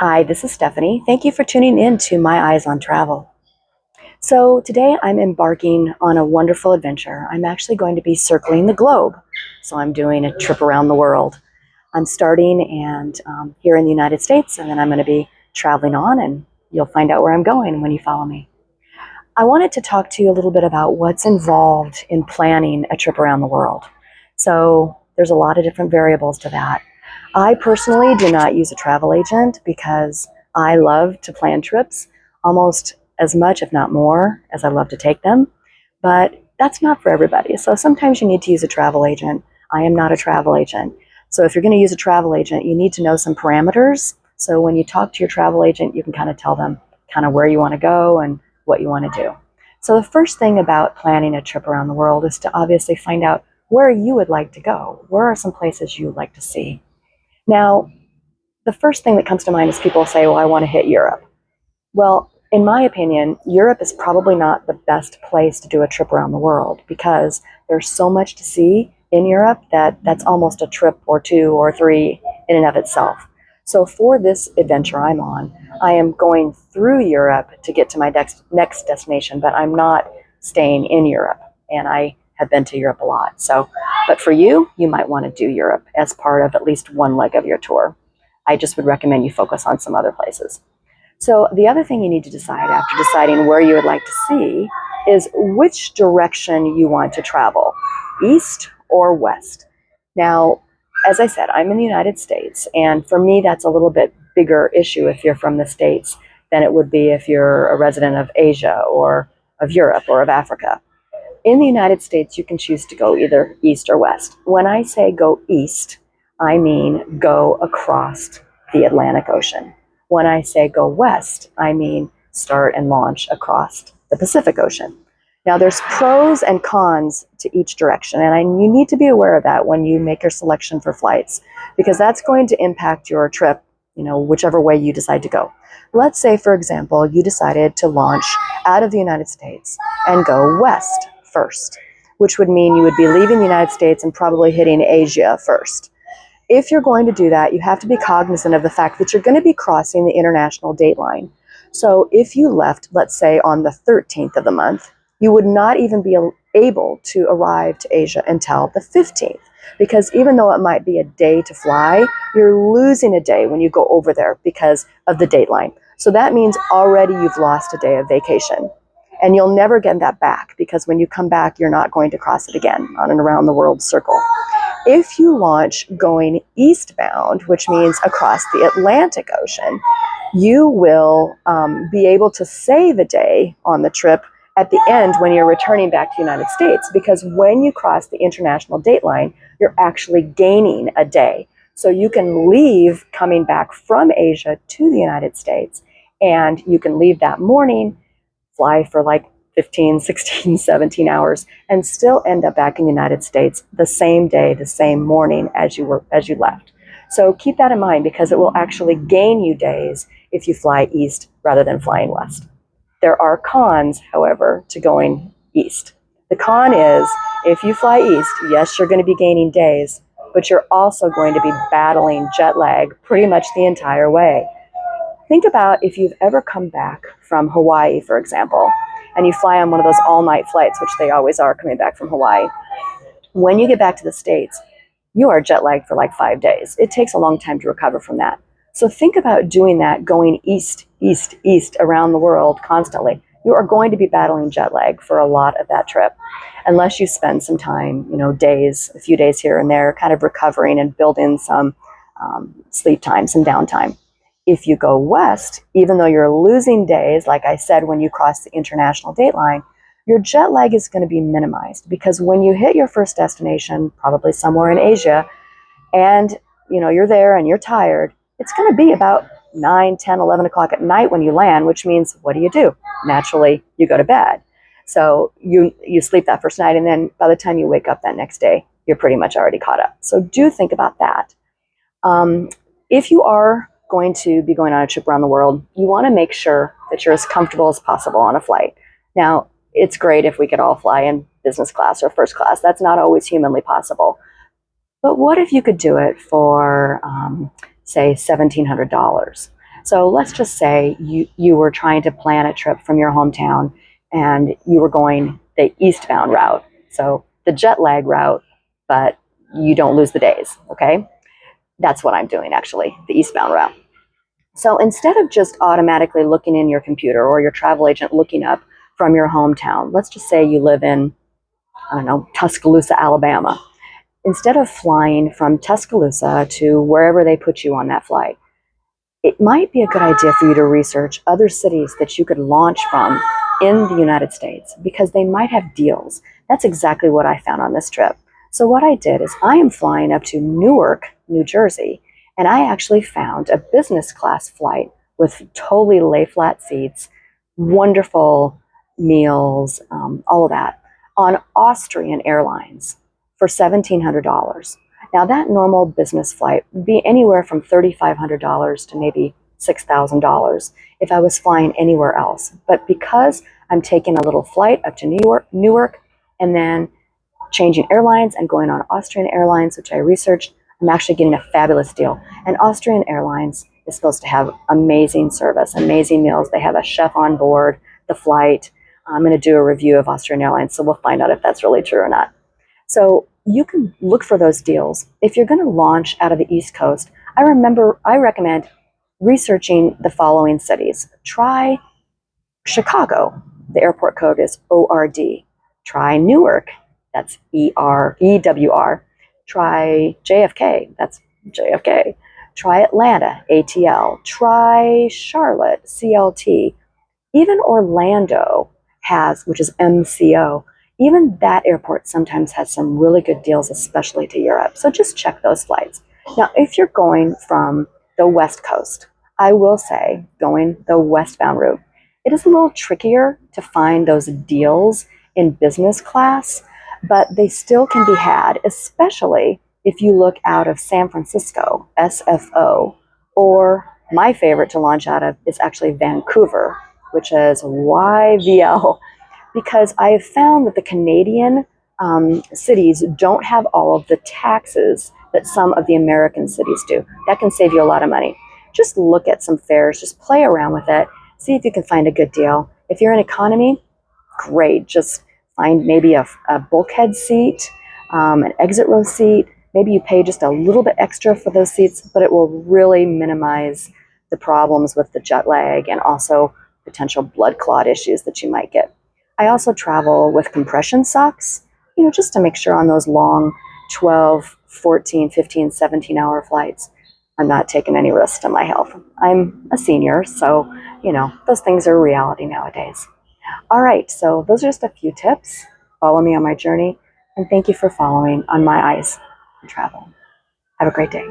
Hi, this is Stephanie. Thank you for tuning in to My Eyes on Travel. So today I'm embarking on a wonderful adventure. I'm actually going to be circling the globe. So I'm doing a trip around the world. I'm starting here in the United States, and then I'm going to be traveling on, and you'll find out where I'm going when you follow me. I wanted to talk to you a little bit about what's involved in planning a trip around the world. So there's a lot of different variables to that. I personally do not use a travel agent because I love to plan trips almost as much, if not more, as I love to take them. But that's not for everybody. So sometimes you need to use a travel agent. I am not a travel agent. So if you're going to use a travel agent, you need to know some parameters. So when you talk to your travel agent, you can kind of tell them kind of where you want to go and what you want to do. So the first thing about planning a trip around the world is to obviously find out where you would like to go. Where are some places you would like to see? Now, the first thing that comes to mind is people say, well, I want to hit Europe. Well, in my opinion, Europe is probably not the best place to do a trip around the world because there's so much to see in Europe that's almost a trip or two or three in and of itself. So for this adventure I'm on, I am going through Europe to get to my next destination, but I'm not staying in Europe. And I have been to Europe a lot. But for you, you might want to do Europe as part of at least one leg of your tour. I just would recommend you focus on some other places. So the other thing you need to decide after deciding where you would like to see is which direction you want to travel, east or west. Now, as I said, I'm in the United States, and for me, that's a little bit bigger issue if you're from the States than it would be if you're a resident of Asia or of Europe or of Africa. In the United States, you can choose to go either east or west. When I say go east, I mean go across the Atlantic Ocean. When I say go west, I mean start and launch across the Pacific Ocean. Now, there's pros and cons to each direction, and you need to be aware of that when you make your selection for flights, because that's going to impact your trip, whichever way you decide to go. Let's say, for example, you decided to launch out of the United States and go west first, which would mean you would be leaving the United States and probably hitting Asia first. If you're going to do that, you have to be cognizant of the fact that you're going to be crossing the international date line. So if you left, let's say, on the 13th of the month, you would not even be able to arrive to Asia until the 15th, because even though it might be a day to fly, you're losing a day when you go over there because of the date line. So that means already you've lost a day of vacation. And you'll never get that back because when you come back, you're not going to cross it again on an around the world circle. If you launch going eastbound, which means across the Atlantic Ocean, you will be able to save a day on the trip at the end when you're returning back to the United States, because when you cross the international date line, you're actually gaining a day. So you can leave coming back from Asia to the United States, and you can leave that morning, fly for like 15, 16, 17 hours, and still end up back in the United States the same day, the same morning as you left. So keep that in mind, because it will actually gain you days if you fly east rather than flying west. There are cons, however, to going east. The con is if you fly east, yes, you're going to be gaining days, but you're also going to be battling jet lag pretty much the entire way. Think about if you've ever come back from Hawaii, for example, and you fly on one of those all-night flights, which they always are coming back from Hawaii. When you get back to the States, you are jet lagged for like 5 days. It takes a long time to recover from that. So think about doing that, going east, east, east around the world constantly. You are going to be battling jet lag for a lot of that trip, unless you spend some time, days, a few days here and there, kind of recovering and build in some sleep time, some downtime. If you go west, even though you're losing days, like I said, when you cross the international date line, your jet lag is going to be minimized, because when you hit your first destination, probably somewhere in Asia, and you're there and you're tired, it's going to be about 9, 10, 11 o'clock at night when you land, which means what do? Naturally, you go to bed. So you sleep that first night, and then by the time you wake up that next day, you're pretty much already caught up. So do think about that. If you are going to be going on a trip around the world, you want to make sure that you're as comfortable as possible on a flight. Now, it's great if we could all fly in business class or first class. That's not always humanly possible. But what if you could do it for, say, $1,700? So let's just say you were trying to plan a trip from your hometown and you were going the eastbound route. So the jet lag route, but you don't lose the days, okay? That's what I'm doing actually, the eastbound route. So instead of just automatically looking in your computer or your travel agent looking up from your hometown, let's just say you live in, I don't know, Tuscaloosa, Alabama. Instead of flying from Tuscaloosa to wherever they put you on that flight, it might be a good idea for you to research other cities that you could launch from in the United States because they might have deals. That's exactly what I found on this trip. So what I did is I am flying up to Newark, New Jersey, and I actually found a business class flight with totally lay flat seats, wonderful meals, all of that, on Austrian Airlines for $1,700. Now, that normal business flight would be anywhere from $3,500 to maybe $6,000 if I was flying anywhere else. But because I'm taking a little flight up to Newark, and then changing airlines and going on Austrian Airlines, which I researched, I'm actually getting a fabulous deal. And Austrian Airlines is supposed to have amazing service, amazing meals. They have a chef on board the flight. I'm going to do a review of Austrian Airlines, so we'll find out if that's really true or not. So you can look for those deals. If you're going to launch out of the East Coast, I recommend researching the following cities. Try Chicago. The airport code is ORD. Try Newark. That's EWR. Try JFK. That's JFK. Try Atlanta, ATL. Try Charlotte, CLT. Even Orlando has, which is MCO, even that airport sometimes has some really good deals, especially to Europe. So just check those flights. Now, if you're going from the West Coast, I will say going the westbound route, it is a little trickier to find those deals in business class, but they still can be had, especially if you look out of San Francisco, SFO, or my favorite to launch out of is actually Vancouver, which is YVL, because I have found that the Canadian cities don't have all of the taxes that some of the American cities do. That can save you a lot of money. Just look at some fares, just play around with it, see if you can find a good deal. If you're in economy, great. Just find maybe a bulkhead seat, an exit row seat. Maybe you pay just a little bit extra for those seats, but it will really minimize the problems with the jet lag and also potential blood clot issues that you might get. I also travel with compression socks, just to make sure on those long 12, 14, 15, 17-hour flights, I'm not taking any risks to my health. I'm a senior, so, those things are a reality nowadays. All right, so those are just a few tips. Follow me on my journey, and thank you for following On My Eyes on Travel. Have a great day.